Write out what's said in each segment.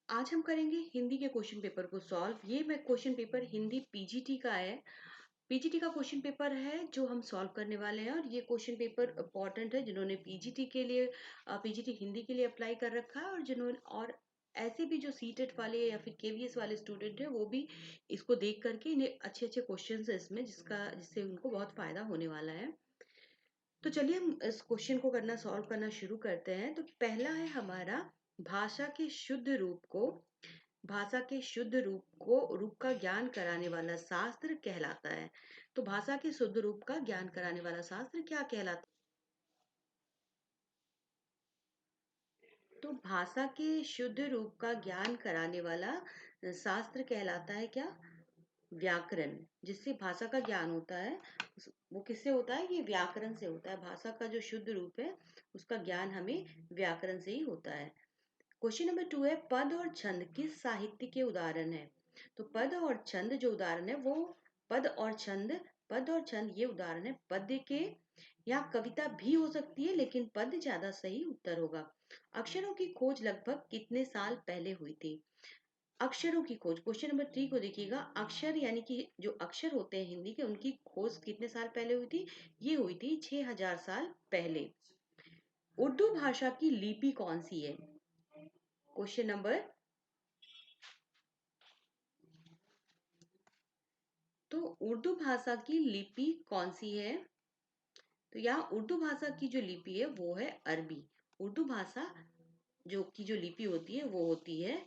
आज हम करेंगे हिंदी के क्वेश्चन पेपर को सॉल्व। ये मैं क्वेश्चन पेपर हिंदी पीजीटी का है। पीजीटी का क्वेश्चन पेपर है जो हम सॉल्व करने वाले हैं, और ये क्वेश्चन पेपर इंपॉर्टेंट है जिन्होंने पीजीटी के लिए पीजीटी हिंदी के लिए अप्लाई कर रखा है, और जिन्होंने और ऐसे भी जो सीटेट वाले या फिर केवीएस वाले स्टूडेंट हैं वो भी इसको देख करके इन्हें अच्छे अच्छे क्वेश्चन है इसमें जिससे उनको बहुत फायदा होने वाला है। तो चलिए हम इस क्वेश्चन को सॉल्व करना शुरू करते हैं। तो पहला है हमारा, भाषा के शुद्ध रूप को भाषा के शुद्ध रूप का ज्ञान कराने वाला शास्त्र कहलाता है। तो भाषा के शुद्ध रूप का ज्ञान कराने वाला शास्त्र क्या कहलाता है? तो भाषा के शुद्ध रूप का ज्ञान कराने वाला शास्त्र कहलाता है क्या? व्याकरण। जिससे भाषा का ज्ञान होता है वो किससे होता है? ये व्याकरण से होता है। भाषा का जो शुद्ध रूप है उसका ज्ञान हमें व्याकरण से ही होता है। क्वेश्चन नंबर 2 है, पद और छंद किस साहित्य के उदाहरण है? तो पद और छंद जो उदाहरण है वो पद और छंद ये उदाहरण है पद्य के, या कविता भी हो सकती है लेकिन पद ज्यादा सही उत्तर होगा। अक्षरों की खोज लगभग कितने साल पहले हुई थी? अक्षरों की खोज, क्वेश्चन नंबर 3 को देखिएगा। अक्षर यानी कि जो अक्षर होते हैं हिंदी के, उनकी खोज कितने साल पहले हुई थी? ये हुई थी 6000 साल पहले। उर्दू भाषा की लिपि कौन सी है? क्वेश्चन नंबर, तो उर्दू भाषा की लिपि कौन सी है? तो यहाँ उर्दू भाषा की जो लिपि है वो है अरबी। उर्दू भाषा जो लिपि होती है वो होती है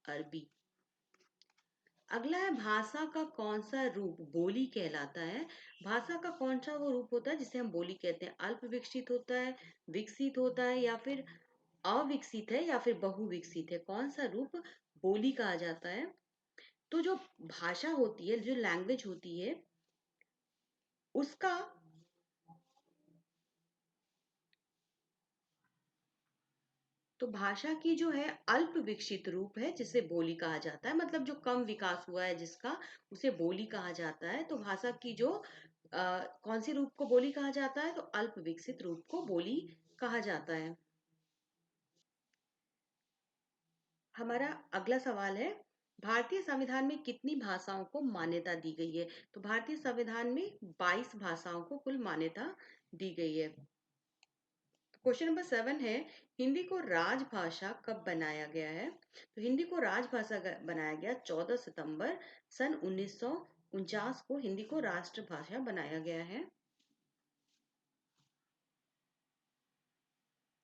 अरबी। अगला है, भाषा का कौन सा रूप बोली कहलाता है? भाषा का कौन सा वो रूप होता है जिसे हम बोली कहते हैं? अल्प विकसित होता है, विकसित होता है, या फिर अविकसित है, या फिर बहुविकसित है? कौन सा रूप बोली कहा जाता है? तो जो भाषा होती है, जो लैंग्वेज होती है, उसका तो भाषा की जो है अल्प विकसित रूप है जिसे बोली कहा जाता है। मतलब जो कम विकास हुआ है जिसका, उसे बोली कहा जाता है। तो भाषा की जो कौन सी रूप को बोली कहा जाता है? तो अल्प विकसित रूप को बोली कहा जाता है। हमारा अगला सवाल है, भारतीय संविधान में कितनी भाषाओं को मान्यता दी गई है? तो भारतीय संविधान में 22 भाषाओं को कुल मान्यता दी गई है। क्वेश्चन नंबर 7 है, हिंदी को राजभाषा कब बनाया गया है? तो हिंदी को राजभाषा बनाया गया 14 सितंबर सन 1949 को हिंदी को राष्ट्रभाषा बनाया गया है।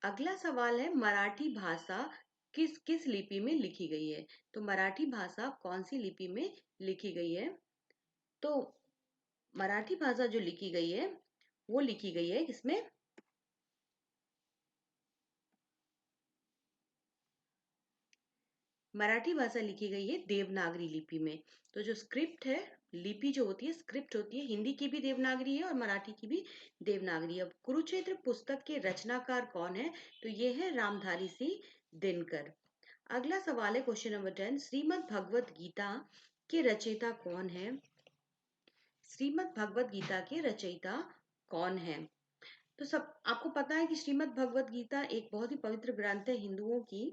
अगला सवाल है, मराठी भाषा किस किस लिपि में लिखी गई है? तो मराठी भाषा कौन सी लिपि में लिखी गई है? तो मराठी भाषा जो लिखी गई है वो लिखी गई है किसमें? मराठी भाषा लिखी गई है देवनागरी लिपि में। तो जो स्क्रिप्ट है, लिपि जो होती है, स्क्रिप्ट होती है, हिंदी की भी देवनागरी है और मराठी की भी देवनागरी है। अब कुरुक्षेत्र पुस्तक के रचनाकार कौन है? तो ये है रामधारी सिंह दिनकर। अगला सवाल है क्वेश्चन नंबर 10, श्रीमद् भगवत गीता के रचयिता कौन है? श्रीमद् भगवत गीता के रचयिता कौन है? तो सब आपको पता है कि श्रीमद् भगवत गीता एक बहुत ही पवित्र ग्रंथ है हिंदुओं की।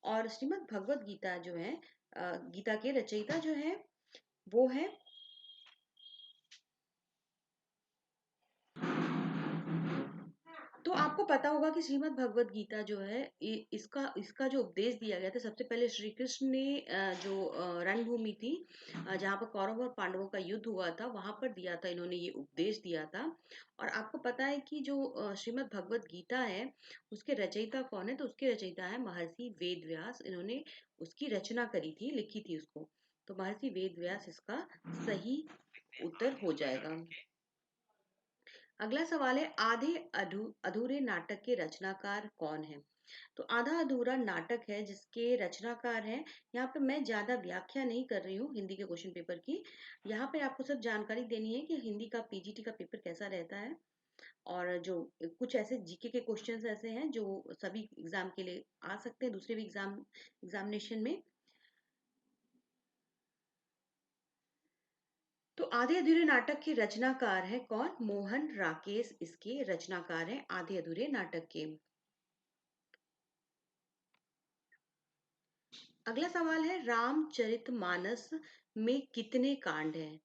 और श्रीमद् भगवत गीता जो है, गीता के रचयिता जो है वो है, तो आपको पता होगा कि श्रीमद् भगवत गीता जो है इसका इसका जो उपदेश दिया गया था, सबसे पहले श्री कृष्ण ने जो रणभूमि थी जहाँ पर कौरव और पांडवों का युद्ध हुआ था वहां पर दिया था, इन्होंने ये उपदेश दिया था। और आपको पता है कि जो श्रीमद् भगवत गीता है उसके रचयिता कौन है? तो उसके रचयिता है महर्षि वेद व्यास। इन्होंने उसकी रचना करी थी, लिखी थी उसको। तो महर्षि वेद व्यास इसका सही उत्तर हो जाएगा। अगला सवाल है, अधूरे नाटक के रचनाकार कौन है? तो आधा अधूरा नाटक है जिसके रचनाकार हैं, यहाँ पे मैं ज्यादा व्याख्या नहीं कर रही हूँ हिंदी के क्वेश्चन पेपर की। यहाँ पे आपको सिर्फ जानकारी देनी है कि हिंदी का पीजीटी का पेपर कैसा रहता है, और जो कुछ ऐसे जीके के क्वेश्चंस ऐसे हैं जो सभी एग्जाम के लिए आ सकते हैं, दूसरे भी एग्जामिनेशन में। तो आधे अधूरे नाटक के रचनाकार है कौन? मोहन राकेश इसके रचनाकार हैं आधे अधूरे नाटक के। अगला सवाल है, रामचरितमानस में कितने कांड हैं?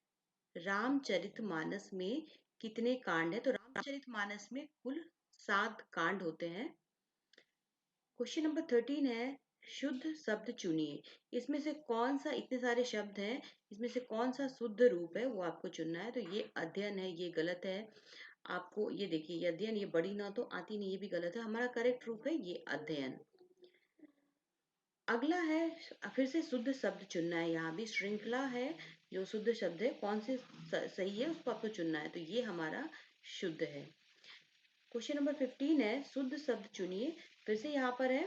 रामचरितमानस में कितने कांड हैं? तो रामचरितमानस में कुल 7 कांड होते हैं। क्वेश्चन नंबर 13 है, शुद्ध शब्द चुनिए। इसमें से कौन सा, इतने सारे शब्द हैं, इसमें से कौन सा शुद्ध रूप है वो आपको चुनना है। तो ये अध्ययन है, ये गलत है। आपको ये देखिए, ये अध्ययन, ये बड़ी ना तो आती नहीं, ये भी गलत है। हमारा करेक्ट रूप है ये अध्ययन। अगला है, फिर से शुद्ध शब्द चुनना है। यहाँ भी श्रृंखला है, जो शुद्ध शब्द है कौन से सही है उसको आपको चुनना है। तो ये हमारा शुद्ध है। क्वेश्चन नंबर 15 है, शुद्ध शब्द चुनिए। फिर से यहाँ पर है,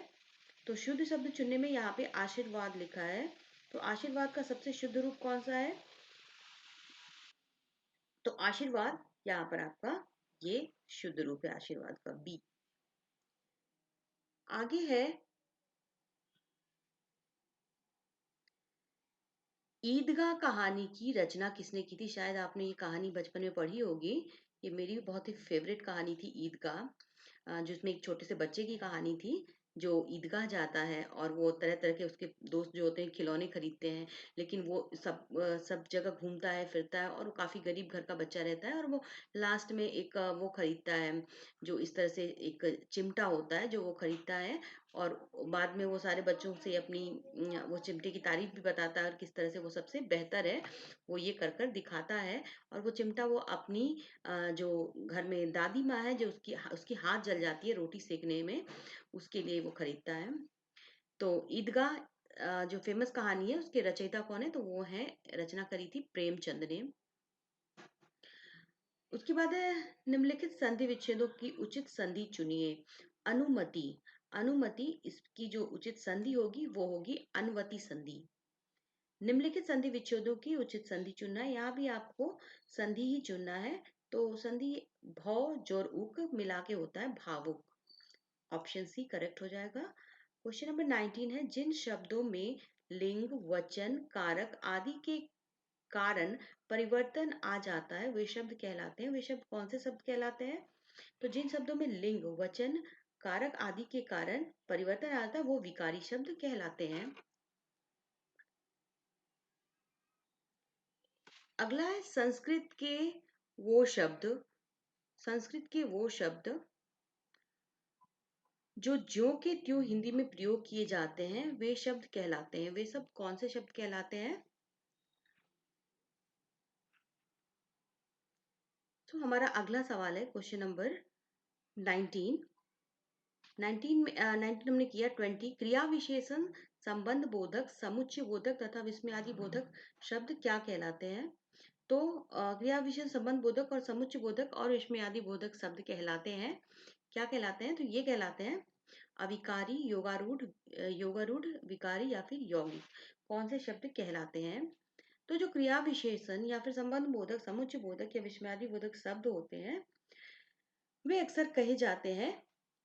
तो शुद्ध शब्द चुनने में यहाँ पे आशीर्वाद लिखा है। तो आशीर्वाद का सबसे शुद्ध रूप कौन सा है? तो आशीर्वाद यहाँ पर आपका ये शुद्ध रूप है, आशीर्वाद का बी। आगे है, ईदगाह कहानी की रचना किसने की थी? शायद आपने ये कहानी बचपन में पढ़ी होगी। ये मेरी भी बहुत ही फेवरेट कहानी थी, ईदगाह, जिसमें एक छोटे से बच्चे की कहानी थी जो ईदगाह जाता है और वो तरह तरह के उसके दोस्त जो होते हैं खिलौने खरीदते हैं, लेकिन वो सब जगह घूमता है फिरता है और वो काफी गरीब घर का बच्चा रहता है। और वो लास्ट में एक वो खरीदता है, जो इस तरह से एक चिमटा होता है जो वो खरीदता है। और बाद में वो सारे बच्चों से अपनी वो चिमटे की तारीफ भी बताता है और किस तरह से वो सबसे बेहतर है, वो ये कर कर दिखाता है। और वो चिमटा वो अपनी जो घर में दादी माँ है, जो उसकी हाथ जल जाती है रोटी सेकने में, उसके लिए वो खरीदता है। तो ईदगाह जो फेमस कहानी है उसके रचयिता कौन है? तो वो है, रचना करी थी प्रेमचंद ने। उसके बाद है, निम्नलिखित संधि विच्छेदों की उचित संधि चुनिए। अनुमति, अनुमति इसकी जो उचित संधि होगी वो होगी अनुवति संधि। निम्नलिखित संधि विच्छेदों की उचित संधि चुनना है। यहाँ भी आपको संधि ही चुनना है। तो संधि भौ जोर उक मिला के होता है भावुक। ऑप्शन सी करेक्ट हो जाएगा। क्वेश्चन नंबर 19 है, जिन शब्दों में लिंग, वचन, कारक आदि के कारण परिवर्तन आ जाता है वे शब्द कहलाते हैं। वे शब्द कौन से शब्द कहलाते हैं? तो जिन शब्दों में लिंग, वचन, कारक आदि के कारण परिवर्तन आता है वो विकारी शब्द कहलाते हैं। अगला है, संस्कृत के वो शब्द जो ज्यों के त्यों हिंदी में प्रयोग किए जाते हैं वे शब्द कहलाते हैं। वे सब कौन से शब्द कहलाते हैं? तो हमारा अगला सवाल है क्वेश्चन नंबर 19। 19 में 19 हमने किया। 20, क्रिया विशेषण, संबंध बोधक, समुच्चय बोधक तथा विस्मयादि बोधक शब्द क्या कहलाते हैं? तो क्रिया विशेषण, संबंध बोधक और समुच्चय बोधक और विस्मयादि बोधक शब्द कहलाते हैं, क्या कहलाते हैं? तो ये कहलाते हैं अविकारी, योगारूढ़, योगारूढ़, विकारी या फिर यौगिक। कौन से शब्द कहलाते हैं? तो जो क्रिया विशेषण या फिर संबंध बोधक, समुच्चय बोधक या विस्मयादि बोधक शब्द होते हैं वे अक्सर कहे जाते हैं,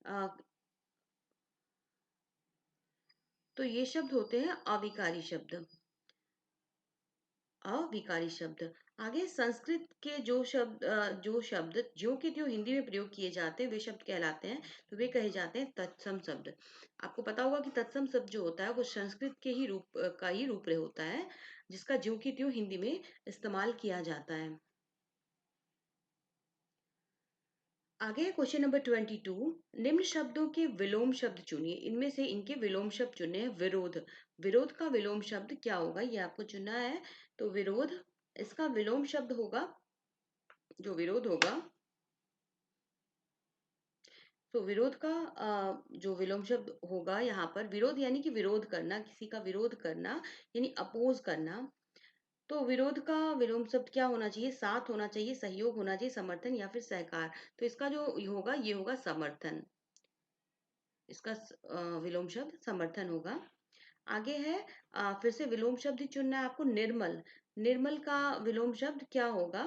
अ, तो ये शब्द होते हैं अविकारी शब्द, अविकारी शब्द। आगे, संस्कृत के जो शब्द ज्यों के त्यों हिंदी में प्रयोग किए जाते हैं वे शब्द कहलाते हैं। तो वे कहे जाते हैं तत्सम शब्द। आपको पता होगा कि तत्सम शब्द जो होता है वो संस्कृत के ही रूप का ही रूप होता है, जिसका ज्यों की त्यों हिंदी में इस्तेमाल किया जाता है। आगे क्वेश्चन नंबर 22, निम्न शब्दों के विलोम शब्द चुनिए। इनमें से इनके विलोम शब्द चुने हैं। विरोध, विरोध का विलोम शब्द क्या होगा ये आपको चुनना है। तो विरोध, इसका विलोम शब्द होगा, जो विरोध होगा, तो विरोध का जो विलोम शब्द होगा यहाँ पर, विरोध यानी कि विरोध करना, किसी का विरोध करना यानी अपोज करना। तो विरोध का विलोम शब्द क्या होना चाहिए? साथ होना चाहिए, सहयोग होना चाहिए, समर्थन या फिर सहकार। तो इसका जो होगा ये होगा समर्थन। इसका विलोम शब्द समर्थन होगा। आगे है, फिर से विलोम शब्द ही चुनना है आपको। निर्मल, निर्मल का विलोम शब्द क्या होगा?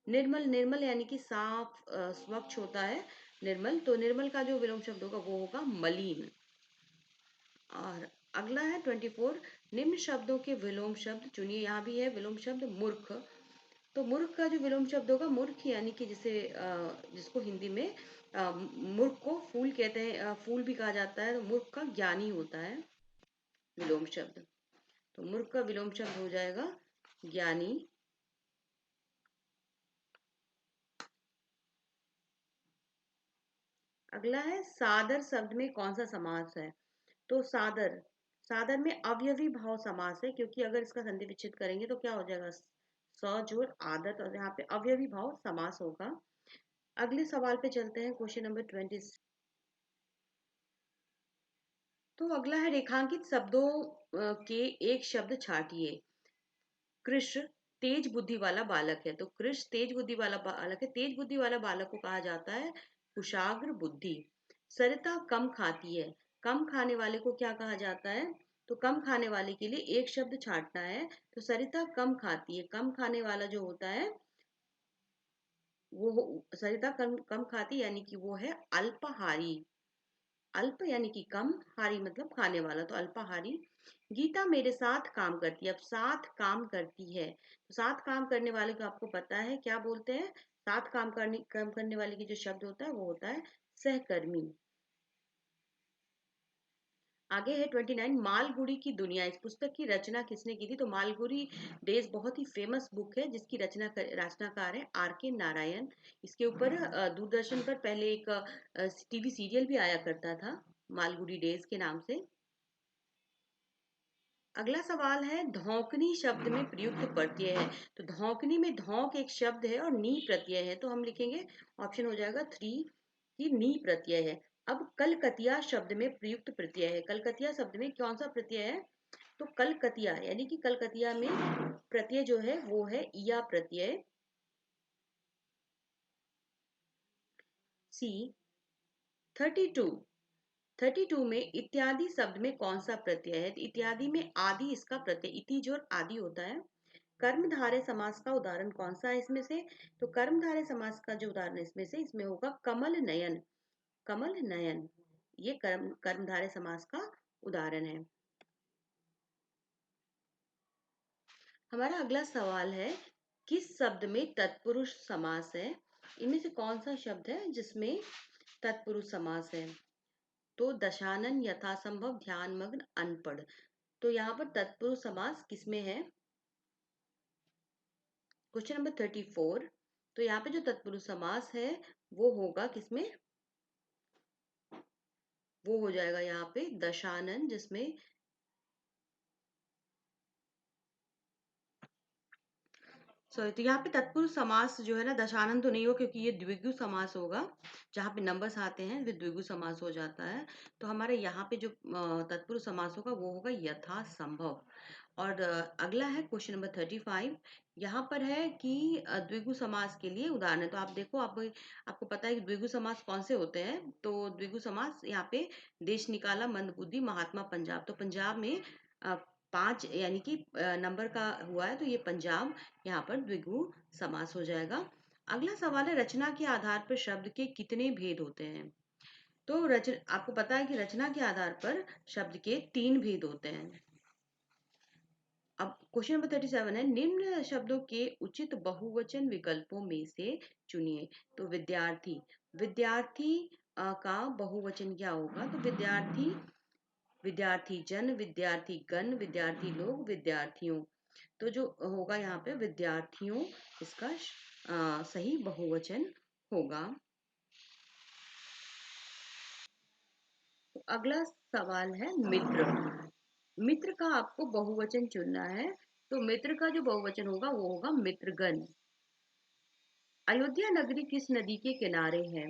निर्मल, निर्मल यानी कि साफ, स्वच्छ होता है निर्मल। तो निर्मल का जो विलोम शब्द होगा वो होगा मलिन। और अगला है 24, निम्न शब्दों के विलोम शब्द चुनिए। यहाँ भी है विलोम शब्द मूर्ख। तो मूर्ख का जो विलोम शब्द होगा, मूर्ख यानी कि जिसको हिंदी में मूर्ख को फूल कहते हैं, फूल भी कहा जाता है। तो मूर्ख का ज्ञानी होता है। विलोम शब्द। तो मूर्ख का विलोम शब्द हो जाएगा ज्ञानी। अगला है सादर शब्द में कौन सा समास है? तो सादर, सादर में अवयवी भाव समास है, क्योंकि अगर इसका संधि विच्छेद करेंगे तो क्या हो जाएगा, स जोड़ आदत, और यहाँ पे अवयवी भाव समास होगा। अगले सवाल पे चलते हैं, क्वेश्चन नंबर 20। तो अगला है रेखांकित शब्दों के एक शब्द छाटिए। कृष्ण तेज बुद्धि वाला बालक है। तो कृष्ण तेज बुद्धि वाला बालक है। तेज बुद्धि वाला बालक को कहा जाता है कुशाग्र बुद्धि। सरिता कम खाती है। कम खाने वाले को क्या कहा जाता है? तो कम खाने वाले के लिए एक शब्द छाटना है। तो सरिता कम खाती है, कम खाने वाला जो होता है वो सरिता कम कम खाती यानी कि वो है अल्पाहारी। अल्प यानी कि कम, हारी मतलब खाने वाला, तो अल्पाहारी। गीता मेरे साथ काम करती है। अब साथ काम करती है, तो साथ काम करने वाले को आपको पता है क्या बोलते हैं? साथ काम करने वाले की जो शब्द होता है वो होता है सहकर्मी। आगे है 29, मालगुड़ी की दुनिया। इस पुस्तक की रचना किसने की थी? तो मालगुड़ी डेज बहुत ही फेमस बुक है, जिसकी रचनाकार है R K नारायण। इसके ऊपर दूरदर्शन पर पहले एक टीवी सीरियल भी आया करता था मालगुड़ी डेज के नाम से। अगला सवाल है धौंकनी शब्द में प्रयुक्त प्रत्यय है। तो धौंकनी में धौंक एक शब्द है और नी प्रत्यय है, तो हम लिखेंगे ऑप्शन हो जाएगा 3 कि नी प्रत्यय है। अब कलकतिया शब्द में प्रयुक्त प्रत्यय है। कलकतिया शब्द में कौन सा प्रत्यय है? तो कलकतिया यानी कि कलकतिया में प्रत्यय जो है वो है इया प्रत्यय। सी 32, 32 में इत्यादि शब्द में कौन सा प्रत्यय है? तो इत्यादि में आदि इसका प्रत्यय, इति जो आदि होता है। कर्मधारय समास का उदाहरण कौन सा है इसमें से? तो कर्मधारय समास का जो उदाहरण इसमें से इसमें होगा कमल नयन। कमल नयन ये कर्मधारय समास का उदाहरण है। हमारा अगला सवाल है किस शब्द में तत्पुरुष समास है? इनमें से कौन सा शब्द है जिसमें तत्पुरुष समास है? तो दशानन, यथासंभव, ध्यान मग्न, अनपढ़। तो यहाँ पर तत्पुरुष समास किसमें है? Question number 34। तो यहाँ पे जो तत्पुरुष समास है वो होगा किसमें? वो हो जाएगा यहाँ पे दशानन, जिसमें सॉरी, तो यहाँ पे तत्पुरुष समास जो है ना दशानन तो नहीं हो, क्योंकि ये द्विगु समास होगा। जहाँ पे नंबर्स आते हैं वो द्विगु समास हो जाता है। तो हमारे यहाँ पे जो तत्पुरुष समास होगा वो होगा यथा संभव। और अगला है क्वेश्चन नंबर 35। यहाँ पर है कि द्विगु समास के लिए उदाहरण है। तो आप देखो, आपको पता है कि द्विगु समास कौन से होते हैं? तो द्विगु समास यहाँ पे देश निकाला मंदबुद्धि महात्मा पंजाब। तो पंजाब में 5 यानी कि नंबर का हुआ है, तो ये पंजाब यहाँ पर द्विगु समास हो जाएगा। अगला सवाल है रचना के आधार पर शब्द के कितने भेद होते हैं? तो आपको पता है कि रचना के आधार पर शब्द के 3 भेद होते हैं। अब क्वेश्चन नंबर 37 है निम्न शब्दों के उचित बहुवचन विकल्पों में से चुनिए। तो विद्यार्थी, विद्यार्थी का बहुवचन क्या होगा? तो विद्यार्थी, विद्यार्थी जन, विद्यार्थी गण, विद्यार्थी लोग, विद्यार्थियों। तो जो होगा यहाँ पे विद्यार्थियों, इसका सही बहुवचन होगा। तो अगला सवाल है मित्र। मित्र का आपको बहुवचन चुनना है। तो मित्र का जो बहुवचन होगा वो होगा मित्रगण। अयोध्या नगरी किस नदी के किनारे है?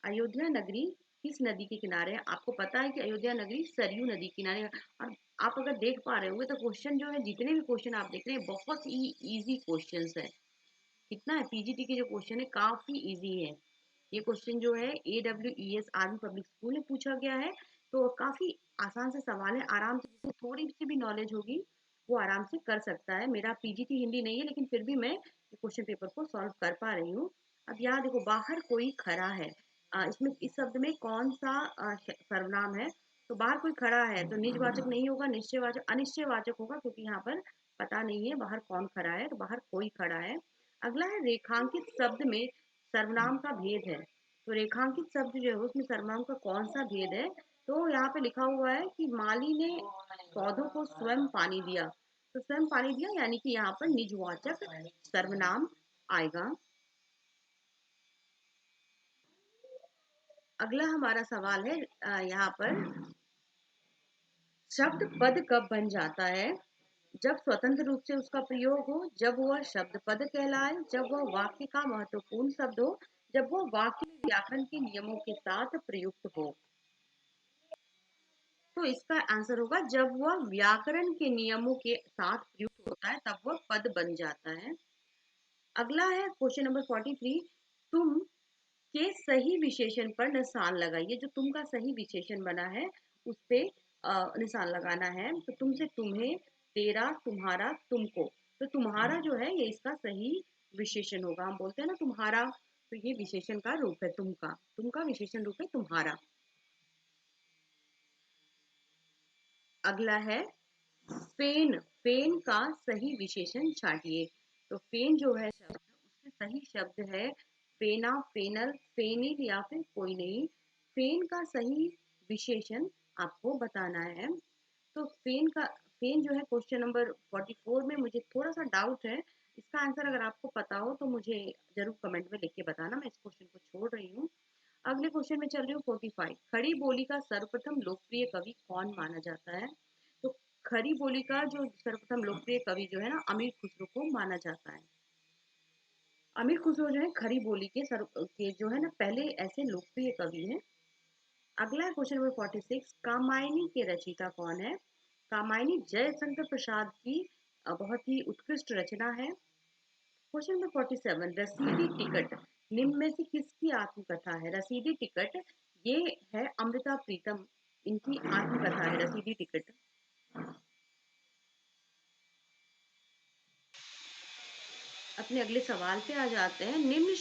अयोध्या नगरी किस नदी के किनारे है? आपको पता है कि अयोध्या नगरी सरयू नदी के किनारे है। और आप अगर देख पा रहे होंगे तो क्वेश्चन जो है, जितने भी क्वेश्चन आप देख रहे हैं बहुत ही इजी क्वेश्चंस है। कितना है, पीजीटी के जो क्वेश्चन है काफी इजी है। ये क्वेश्चन जो है AWES आर्मी पब्लिक स्कूल में पूछा गया है। तो काफी आसान से सवाल है, आराम से जिसको थोड़ी सी भी नॉलेज होगी वो आराम से कर सकता है। मेरा पीजीटी हिंदी नहीं है, लेकिन फिर भी मैं क्वेश्चन पेपर को सॉल्व कर पा रही हूँ। अब यहाँ देखो, बाहर कोई खड़ा है। इसमें इस शब्द में कौन सा सर्वनाम है? तो बाहर कोई खड़ा है तो निजवाचक नहीं होगा, निश्चयवाचक अनिश्चयवाचक होगा, क्योंकि यहाँ पर पता नहीं है बाहर कौन खड़ा है। तो बाहर कोई खड़ा है। अगला है रेखांकित शब्द में सर्वनाम का भेद है। तो रेखांकित शब्द जो है उसमें सर्वनाम का कौन सा भेद है? तो यहाँ पे लिखा हुआ है कि माली ने पौधों को स्वयं पानी दिया। तो स्वयं पानी दिया यानी कि यहाँ पर निजवाचक सर्वनाम आएगा। अगला हमारा सवाल है यहाँ पर शब्द पद कब बन जाता है? जब स्वतंत्र रूप से उसका प्रयोग हो, जब वह शब्द पद कहलाए, जब वह वाक्य का महत्वपूर्ण शब्द हो, जब वह वाक्य में व्याकरण के नियमों के साथ प्रयुक्त हो। तो इसका आंसर होगा जब वह व्याकरण के नियमों के साथ प्रयुक्त होता है तब वह पद बन जाता है। अगला है क्वेश्चन नंबर 43। तुम के सही विशेषण पर निशान लगाइए। जो तुम का सही विशेषण बना है उस पे निशान लगाना है। तो तुमसे तुम्हें, तेरा, तुम्हारा, तुमको। तो तुम्हारा जो है ये इसका सही विशेषण होगा। हम बोलते हैं ना तुम्हारा, तो ये विशेषण का रूप है तुम का विशेषण रूप है तुम्हारा। अगला है फेन। फेन का सही विशेषण छाटिए। तो फेन जो है शब्द उसके सही शब्द है फेना, फेनल, फेनिल या फिर कोई नहीं। फेन का सही विशेषण आपको बताना है। तो फेन जो है क्वेश्चन नंबर 44 में मुझे थोड़ा सा डाउट है। इसका आंसर अगर आपको पता हो तो मुझे जरूर कमेंट में लिख के बताना। मैं इस क्वेश्चन को छोड़ रही हूँ। अगले क्वेश्चन में चल रही हूँ 45। खड़ी बोली का सर्वप्रथम लोकप्रिय कवि कौन माना जाता है? तो खड़ी बोली का जो सर्वप्रथम लोकप्रिय कवि जो है ना अमीर खुसरो को माना जाता है। अमीर खुसरो जो है खड़ी बोली के जो है ना पहले ऐसे लोकप्रिय कवि हैं। अगला क्वेश्चन नंबर 46। कामायनी के रचयिता कौन है? कामायनी जयशंकर प्रसाद की बहुत ही उत्कृष्ट रचना है। Question number 47। रसीदी टिकट निम्न में से किसकी आत्मकथा है? रसीदी टिकट ये है अमृता प्रीतम, इनकी आत्मकथा है रसीदी टिकट। अपने अगले सवाल पे आ जाते हैं। निम्न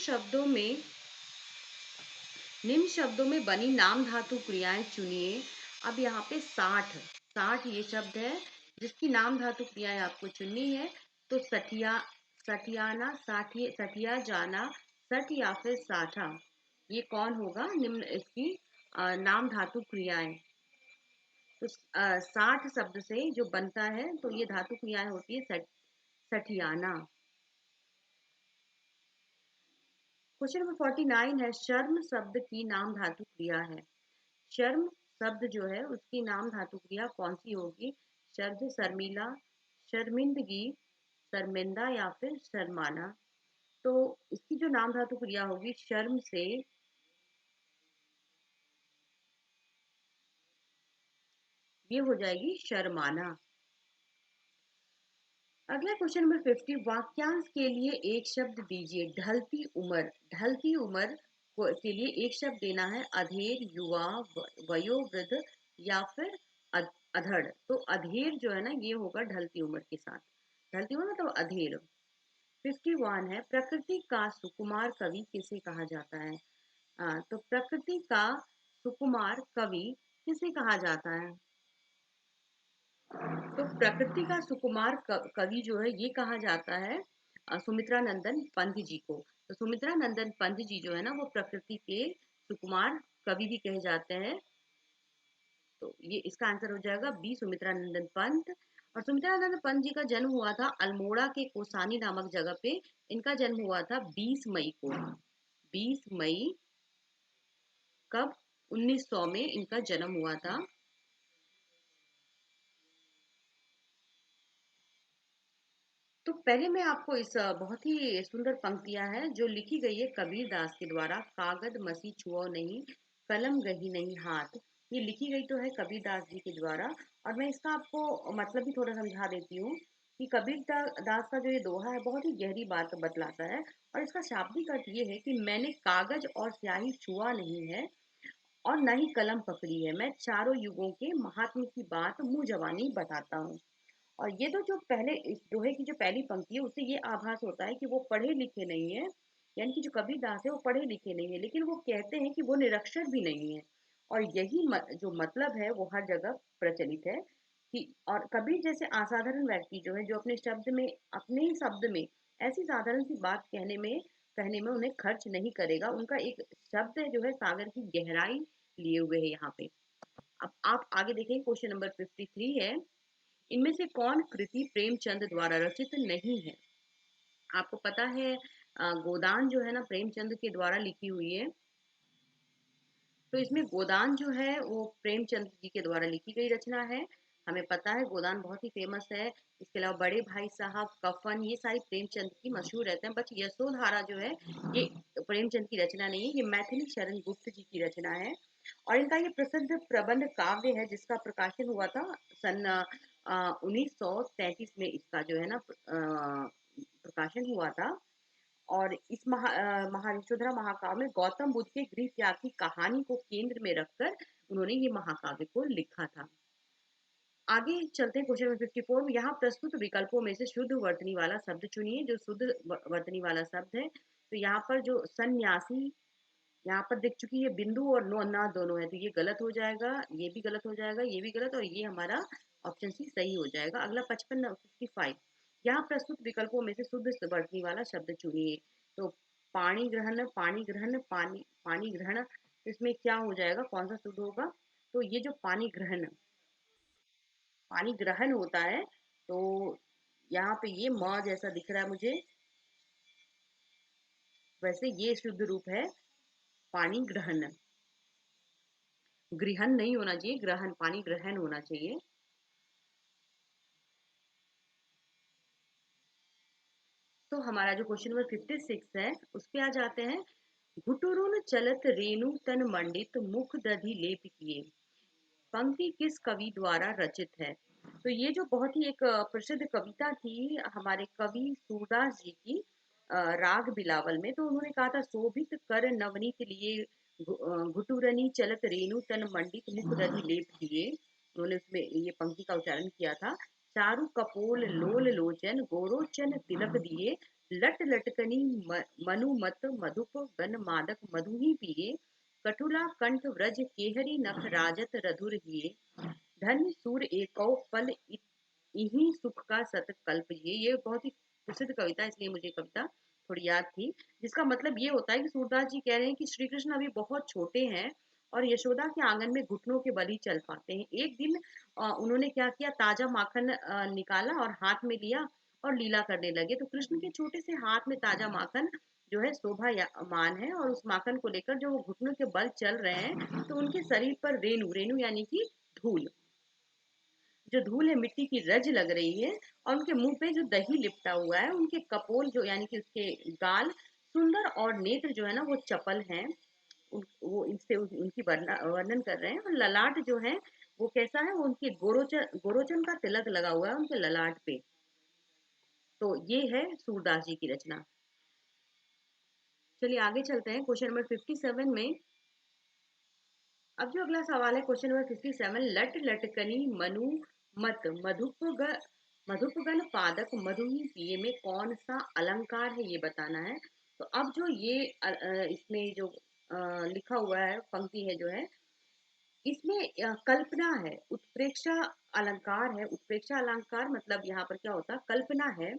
शब्दों में बनी नाम धातु क्रियाएं चुनिए। अब यहाँ पे 60 60 ये शब्द है जिसकी नाम धातु क्रियाएं आपको चुननी है। तो सठिया, सठियाना, सठिया जाना, सठ या फिर साठा, ये कौन होगा निम्न इसकी नाम धातु क्रियाएं? तो 60 शब्द से जो बनता है तो ये धातु क्रियाएं होती है सठियाना। क्वेश्चन नंबर 49 है शर्म शब्द की नाम धातु क्रिया है। शर्म शब्द जो है उसकी नाम धातु क्रिया कौन सी होगी? शर्द, शर्मिला, शर्मिंदगी, शर्मिंदा या फिर शर्माना। तो इसकी जो नाम धातु क्रिया होगी शर्म से ये हो जाएगी शर्माना। अगला क्वेश्चन नंबर 50। वाक्यांश के लिए एक शब्द दीजिए। ढलती उम्र। ढलती उम्र के लिए एक शब्द देना है। अधेड़, युवा, वयोवृद्ध या फिर अधड़। तो अधेड़ जो है ना ये होगा ढलती उम्र के साथ। ढलती उम्र मतलब अधेड़। 51 है प्रकृति का सुकुमार कवि किसे कहा जाता है? तो प्रकृति का सुकुमार कवि किसे कहा जाता है? तो प्रकृति का सुकुमार कवि जो है ये कहा जाता है सुमित्रा नंदन पंत जी को। तो सुमित्रा नंदन पंत जी जो है ना वो प्रकृति के सुकुमार कवि भी कहे जाते हैं। तो ये इसका आंसर हो जाएगा बी सुमित्रा नंदन पंत। और सुमित्रा नंदन पंत जी का जन्म हुआ था अल्मोड़ा के कोसानी नामक जगह पे। इनका जन्म हुआ था 20 मई को। 20 मई कब? 1900 में इनका जन्म हुआ था। तो पहले मैं आपको इस बहुत ही सुंदर पंक्तियां हैं जो लिखी गई है कबीर दास के द्वारा। कागद मसी छुओ नहीं, कलम गही नहीं हाथ। ये लिखी गई तो है कबीर दास जी के द्वारा। और मैं इसका आपको मतलब भी थोड़ा समझा देती हूँ कि कबीर दास का जो ये दोहा है बहुत ही गहरी बात बतलाता है। और इसका शाब्दिक अर्थ ये है कि मैंने कागज और स्याही छुआ नहीं है और न ही कलम पकड़ी है, मैं चारों युगों के महात्म की बात मुंह जबानी बताता हूँ। और ये तो जो पहले इस दोहे की जो पहली पंक्ति है उससे ये आभास होता है कि वो पढ़े लिखे नहीं है। यानी कि जो कबीरदास है वो पढ़े लिखे नहीं है लेकिन वो कहते हैं कि वो निरक्षर भी नहीं है। और यही जो मतलब है वो हर जगह प्रचलित है कि और कबीर जैसे असाधारण व्यक्ति जो है जो अपने ही शब्द में ऐसी साधारण सी बात कहने में उन्हें खर्च नहीं करेगा। उनका एक शब्द जो है सागर की गहराई लिए हुए है यहाँ पे। अब आप आगे देखें क्वेश्चन नंबर 53 है। इनमें से कौन कृति प्रेमचंद द्वारा रचित नहीं है? आपको पता है गोदान जो है ना प्रेमचंद के द्वारा लिखी हुई है। तो इसमें गोदान जो है वो प्रेमचंद जी के द्वारा लिखी गई रचना है। हमें पता है गोदान बहुत ही फेमस है। इसके अलावा बड़े भाई साहब, कफन, ये सारी प्रेमचंद की मशहूर रहते हैं। बट यशोधारा जो है ये प्रेमचंद की रचना नहीं है, ये मैथिली शरण गुप्त जी की रचना है। और इनका ये प्रसिद्ध प्रबंध काव्य है जिसका प्रकाशन हुआ था सन 1933 में। इसका जो है ना प्रकाशन हुआ था। और इस यशोधरा महाकाव्य में गौतम बुद्ध के गृह त्याग की कहानी को केंद्र में रखकर उन्होंने ये महाकाव्य को लिखा था। आगे चलते हैं क्वेश्चन नंबर 54 में। यहाँ प्रस्तुत विकल्पों में से शुद्ध वर्तनी वाला शब्द चुनिए। जो शुद्ध वर्तनी वाला शब्द है, तो यहाँ पर जो सन्यासी, यहाँ पर दिख चुकी है बिंदु और नो ना दोनों है, तो ये गलत हो जाएगा, ये भी गलत हो जाएगा, ये भी गलत, और ये हमारा ऑप्शन सी सही हो जाएगा। अगला 55 यहाँ प्रस्तुत विकल्पों में से शुद्ध वर्तनी वाला शब्द चुनिए। तो पानी ग्रहण, पानी ग्रहण, पानी पानी ग्रहण, इसमें क्या हो जाएगा, कौन सा शुद्ध होगा? तो ये जो पानी ग्रहण, पानी ग्रहण होता है, तो यहाँ पे ये म जैसा दिख रहा है मुझे, वैसे ये शुद्ध रूप है पानी ग्रहण। ग्रहण नहीं होना चाहिए, ग्रहण, पानी ग्रहण होना चाहिए। तो हमारा जो क्वेश्चन नंबर 56 है उस पे आ जाते हैं। घुटुरुन चलत रेणु तन मंडित मुख दधि लेप किए, पंक्ति किस कवि द्वारा रचित है? तो ये जो बहुत ही एक प्रसिद्ध कविता थी हमारे कवि सूरदास जी की, राग बिलावल में। तो उन्होंने कहा था, शोभित कर नवनीत लिए, घुटुरनी चलत रेणु तन मंडित मुख दधि लेप किए। उन्होंने उसमें ये पंक्ति का उच्चारण किया था। चारु कपोल लोल लोचन गोरोचन तिलक दिए, लट लटकनी मनुमत मधुप गन मादक मधु ही पिए, कटुला कंठ व्रज केहरी नख राजत रधुर हिए, धन्य सूर एकौ पल इहीं सुख का सतकल्प ये बहुत ही प्रसिद्ध कविता है, इसलिए मुझे कविता थोड़ी याद थी। जिसका मतलब ये होता है कि सूरदास जी कह रहे हैं कि श्री कृष्ण अभी बहुत छोटे हैं और यशोदा के आंगन में घुटनों के बल ही चल पाते हैं। एक दिन उन्होंने क्या किया, ताजा माखन निकाला और हाथ में लिया और लीला करने लगे। तो कृष्ण के छोटे से हाथ में ताजा माखन जो है शोभा मान है, और उस माखन को लेकर जो वो घुटनों के बल चल रहे हैं, तो उनके शरीर पर रेणु, रेणु यानी कि धूल, जो धूल है मिट्टी की रज लग रही है, और उनके मुंह पे जो दही लिपटा हुआ है, उनके कपोल जो यानी कि उसके गाल सुंदर, और नेत्र जो है ना वो चपल हैं। वो इनसे उनकी वर्णन कर रहे हैं। और ललाट जो है वो कैसा है, वो उनके गोरोचन, गोरोचन का तिलक लगा हुआ है उनके ललाट पे। तो ये है सूरदास जी की रचना। चलिए आगे चलते हैं क्वेश्चन नंबर 57 में। अब जो अगला सवाल है क्वेश्चन नंबर 57, लट लटकनी मनु मत मधुपगन पादक मधु ही पिए में कौन सा अलंकार है, ये बताना है। तो अब जो ये इसमें जो लिखा हुआ है पंक्ति है जो है, इसमें कल्पना है, उत्प्रेक्षा अलंकार है। उत्प्रेक्षा अलंकार मतलब यहाँ पर क्या होता है, कल्पना है।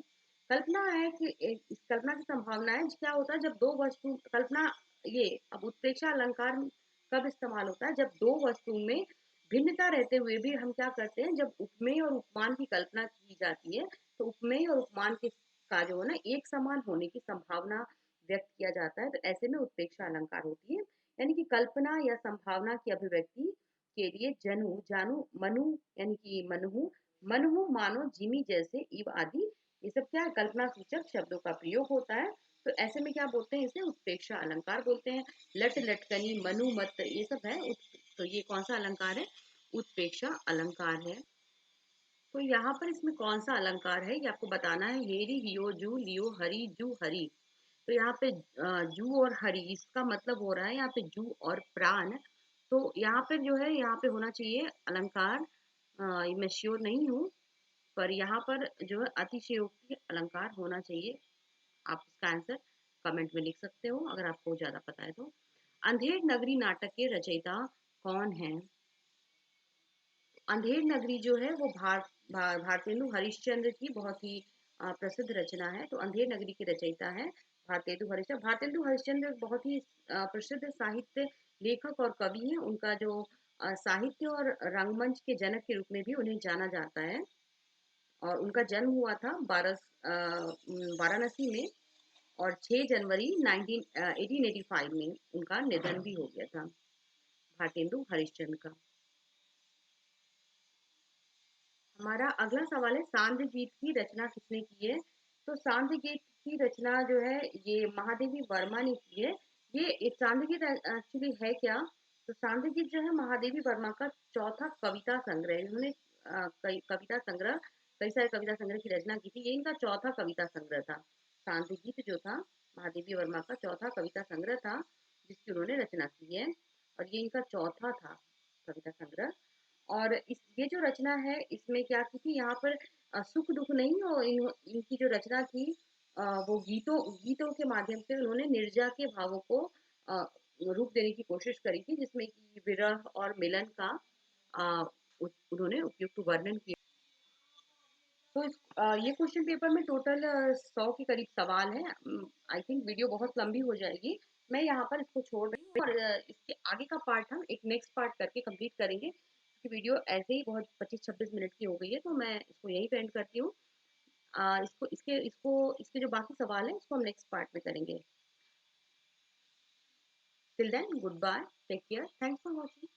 कल्पना है कि इस कल्पना की संभावना है, क्या होता है जब दो वस्तु कल्पना, ये अब उत्प्रेक्षा अलंकार कब इस्तेमाल होता है, जब दो वस्तु में भिन्नता रहते हुए भी हम क्या करते हैं, जब उपमेय और उपमान की कल्पना की जाती है, तो उपमेय और उपमान के का जो है ना एक समान होने की संभावना व्यक्त किया जाता है, तो ऐसे में उत्प्रेक्षा अलंकार होती है। यानी कि कल्पना या संभावना की अभिव्यक्ति के लिए जनु, जानू, मनु यानी कि मनहु, मनहु, मानो, जिमी जैसे, इव आदि, ये सब क्या है, कल्पना सूचक शब्दों का प्रयोग होता है। तो ऐसे में क्या बोलते हैं, इसे उत्प्रेक्षा अलंकार बोलते हैं। लट लटकनी मनु मत ये सब है तो ये कौन सा अलंकार है, उत्प्रेक्षा अलंकार है। तो यहाँ पर इसमें कौन सा अलंकार है ये आपको बताना है। हेरी हियो जू लियो हरी जू हरी, तो यहाँ पे जू और हरी, इसका मतलब हो रहा है यहाँ पे जू और प्राण। तो यहाँ पे जो है, यहाँ पे होना चाहिए अलंकार, मैं श्योर नहीं हूँ, पर यहाँ पर जो है अतिशयोक्ति अलंकार होना चाहिए। आप इसका आंसर कमेंट में लिख सकते हो अगर आपको ज्यादा पता है तो। अंधेर नगरी नाटक के रचयिता कौन है? अंधेर नगरी जो है वो भारतेंदु हरिश्चंद्र की बहुत ही प्रसिद्ध रचना है। तो अंधेर नगरी के रचयिता है भारतेंदु हरिश्चंद्र। भारतेंदु हरिश्चंद्र बहुत ही प्रसिद्ध साहित्य लेखक और कवि हैं। उनका जो साहित्य और रंगमंच के जनक के रूप में भी उन्हें जाना जाता है। और उनका जन्म हुआ था वाराणसी में, और 6 जनवरी 1885 में उनका निधन भी हो गया था, भारतेंदु हरिश्चंद्र का। हमारा अगला सवाल है, सांध्य गीत की रचना किसने की है? तो सांध्य गीत की रचना जो है ये महादेवी वर्मा ने की है। ये सांध्य गीत एक्चुअली है क्या? तो सांध्य गीत जो है महादेवी वर्मा का चौथा कविता संग्रह है। इन्होंने कई कविता संग्रह, कई सारे कविता संग्रह की रचना की थी। ये इनका चौथा कविता संग्रह था। सांध्य गीत जो था महादेवी वर्मा का चौथा कविता संग्रह था, जिसकी उन्होंने रचना की है, और ये इनका चौथा था कविता संग्रह। और ये जो रचना है इसमें क्या की थी, यहाँ पर सुख दुख नहीं, और इनकी जो रचना थी वो गीतों गीतों के माध्यम से उन्होंने निर्जा के भावों को रूप देने की कोशिश करी थी, जिसमें कि विरह और मिलन का उन्होंने उपयुक्त वर्णन किया। तो ये क्वेश्चन पेपर में टोटल 100 के करीब सवाल है। आई थिंक वीडियो बहुत लंबी हो जाएगी, मैं यहाँ पर इसको छोड़ रही हूँ, और इसके आगे का पार्ट हम एक नेक्स्ट पार्ट करके कंप्लीट करेंगे, क्योंकि वीडियो ऐसे ही बहुत 25-26 मिनट की हो गई है, तो मैं इसको यहीं पे एंड करती हूँ। इसके जो बाकी सवाल है इसको हम नेक्स्ट पार्ट में करेंगे। Till then, good bye, take care, thanks for watching.